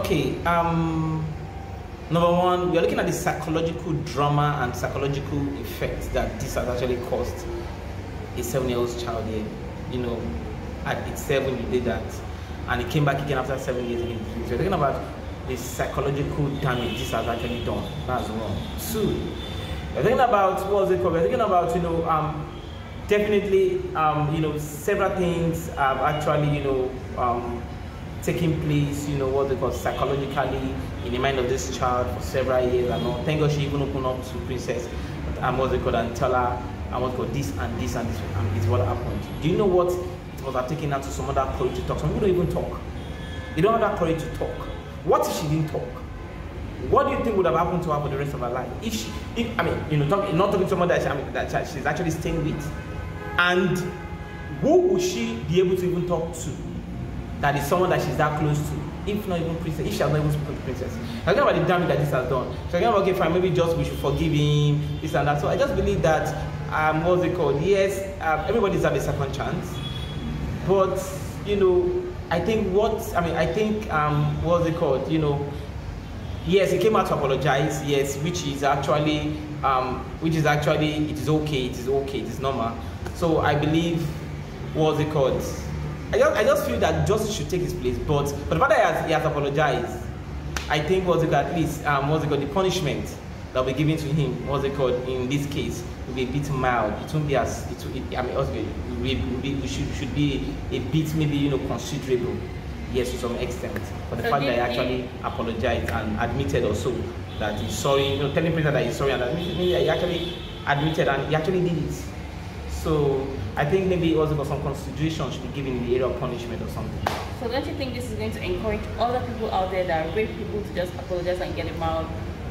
Okay. Number one, we are looking at the psychological drama and psychological effects that this has actually caused a 7-year-old child here. You know, at age 7 you did that, and it came back again after 7 years again. So we're talking about the psychological damage this has actually done. That's one. Two, we're talking about what's it called? We're talking about definitely several things have actually taking place, what they call psychologically in the mind of this child for several years and all. Thank God she even opened up to Princess and what they call and tell her and what called this and this and this and it's what happened. Do you know what it was taking her to some other courage to talk? Some people don't even talk. They don't have that courage to talk. What if she didn't talk? What do you think would have happened to her for the rest of her life? Not talking to someone that she's actually staying with, and who would she be able to even talk to? That is someone that she's that close to, if not even Princess, if she has not even spoken to Princess. I'm talking about the damage that this has done. So I'm okay, fine, maybe just we should forgive him, this and that. So I just believe that, what's it called? Yes, everybody deserves a second chance. But, I think what's it called? Yes, he came out to apologize, yes, which is actually, it is okay, it is normal. So I believe, what's it called? I just feel that justice should take his place, but the fact that he has apologized, I think at least the punishment that will be given to him, in this case, will be a bit mild. It won't be as we should be a bit maybe considerable, yes, to some extent. But the fact that he actually apologized and admitted also that he's sorry, telling Princess that he's sorry, and that he actually admitted and he actually did it. So I think maybe also some consideration should be given in the area of punishment or something. So don't you think this is going to encourage other people out there that rape people to just apologize and get it mild?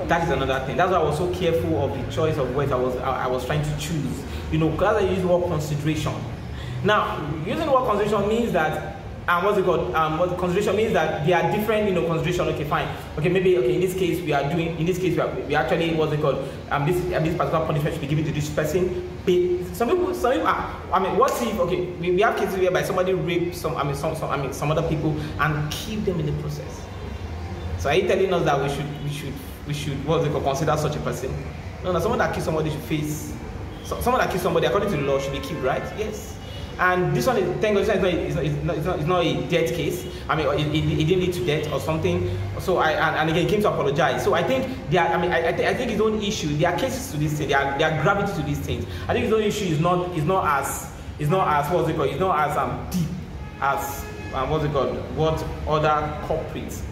That is another thing. That's why I was so careful of the choice of words I was trying to choose. Because I use the word consideration. Now, using the word consideration means that consideration means that there are different, consideration. Okay, fine. Okay, maybe in this case we actually this particular punishment should be given to this person. But some people what if we have cases whereby somebody raped some other people and killed them in the process. So are you telling us that we should consider such a person? No, someone that kills somebody should face someone that kills somebody according to the law should be killed, right? Yes. And this one is, thank God, it's not a death case. It didn't lead to death or something. So and again, he came to apologize. So I think I think his own issue. There are cases to this thing. There are gravity to these things. I think his own issue is not as deep as what other culprits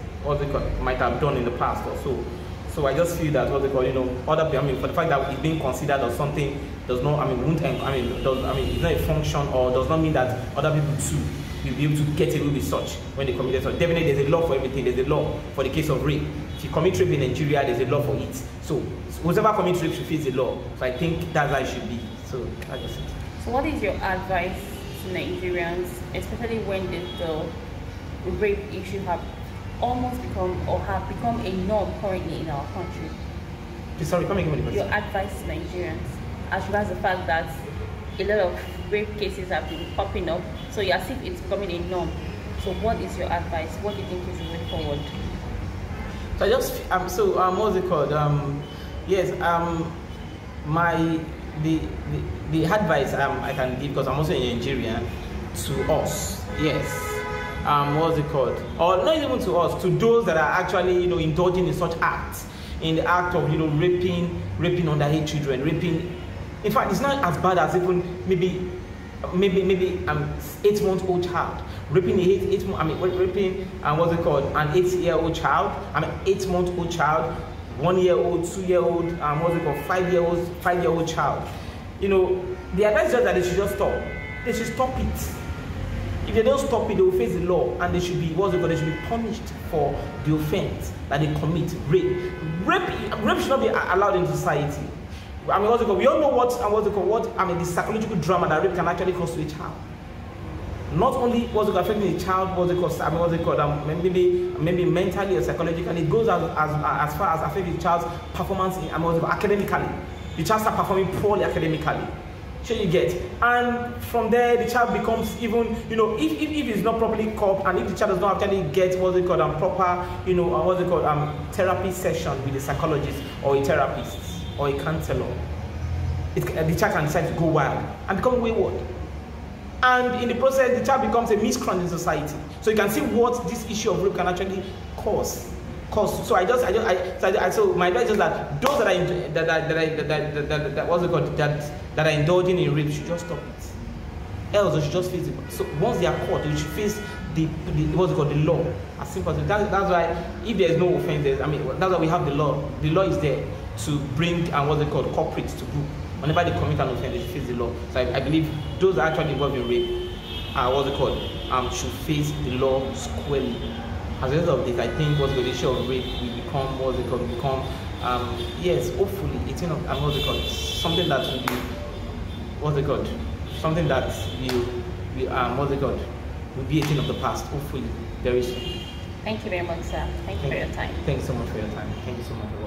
might have done in the past or so. So I just feel that other people, for the fact that it's being considered or something does not, it's not a function or does not mean that other people too will be able to get away with such when they commit it. So definitely there's a law for everything. There's a law for the case of rape. If you commit rape in Nigeria, there's a law for it. So whoever commits rape should face the law. So I think that's how it should be. So that's just it. So what is your advice to Nigerians, especially when the rape issue have become a norm currently in our country? Sorry, come again. Your advice to Nigerians as regards the fact that a lot of rape cases have been popping up, so as if it's becoming a norm. So what is your advice? What do you think is the way forward? So I just what's it called? The advice I can give, because I'm also in Nigeria, to us, yes. What's it called? Or not even to us, to those that are actually, indulging in such acts, in the act of, raping underage children, raping. In fact, it's not as bad as even maybe 8-month-old child, raping raping what's it called? An 8-year-old child, 8-month-old child, 1-year-old, 2-year-old, what's it called? 5-year-old child. The advice is just that they should just stop. They should stop it. If they don't stop it, they will face the law, and they should be they should be punished for the offense that they commit. Rape should not be allowed in society. We all know the psychological drama that rape can actually cause to a child. Not only affecting a child, maybe mentally or psychologically, it goes as far as affecting the child's performance academically. The child starts performing poorly academically. So you get, and from there the child becomes even, if it's not properly coped, and if the child does not actually get what's it called proper, therapy session with a psychologist or a therapist or a counselor, the child can decide to go wild and become wayward. And in the process, the child becomes a miscreant in society. So you can see what this issue of rape can actually cause. So so my advice is that those that are indulging in rape should just stop it. Else they should just face it. So once they are caught, they should face the law. As simple as that. That's why if there is no offense, that's why we have the law. The law is there to bring culprits to book. Whenever they commit an offense, they should face the law. So I believe those that are actually involved in rape should face the law squarely. As a result of this, I think the issue of rape will become yes, hopefully it's something that will be something that will be a thing of the past, hopefully very soon. Thank you very much, sir. Thank you for your time. Thanks so much for your time. Thank you so much for